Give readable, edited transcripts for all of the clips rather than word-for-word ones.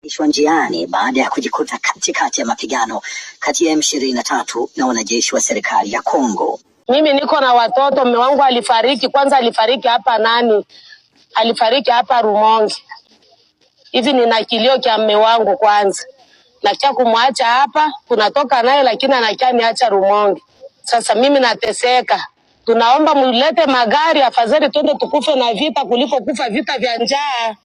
Ishwa njiani baada ya kujikuta katikati ya mapigano kati ya M23 na wanajeshi wa serikali ya Kongo. Mimi niko na watoto, mume wangu alifariki. Kwanza alifariki hapa Rumonge. Hivi nina kilio cha mume wangu kwanza. Nakia kumwacha hapa, tunatoka naye lakini anakia niacha Rumonge. Sasa mimi nateseka. Tunaomba mulete magari, afadhali twende tukufe na vita kuliko kufa vita vya njaa.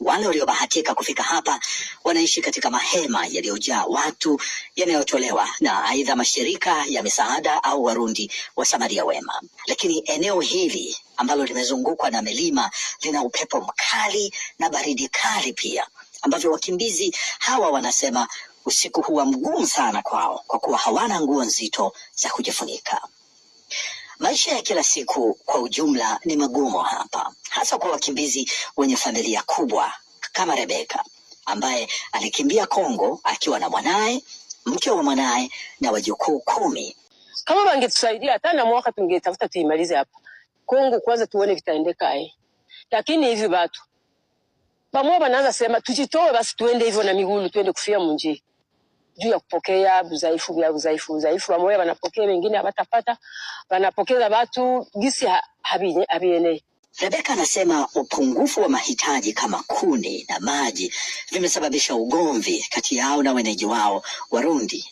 Wale waliobahatika kufika hapa wanaishi katika mahema yaliyojaa watu yanayotolewa na aidha mashirika ya misaada au Warundi wa Samaria Wema. Lakini eneo hili ambalo limezungukwa na milima lina upepo mkali na baridi kali pia, ambavyo wakimbizi hawa wanasema usiku huwa mgumu sana kwao kwa kuwa hawana nguo nzito za kujifunika. Maisha ya kila siku kwa ujumla ni magumu hapa, hasa kwa wakimbizi wenye familia kubwa kama Rebeka ambaye alikimbia Kongo akiwa na mwanae, mke wa mwanae na wajukuu 10. Kama wangetusaidia hata na mwaka tungetafuta tuimalize hapa Kongo kwanza tuone vitaendeka Lakini hivi watu pamoja wanaanza sema tujitoe basi tuende hivyo na miguu tuende kufia munji. Juu ya kupokea uzaifu pamoja wanapokea, wengine hawatapata, wanapokeza watu gisi habiene. Rebeka anasema upungufu wa mahitaji kama kuni na maji vimesababisha ugomvi kati yao na wenyeji wao Warundi.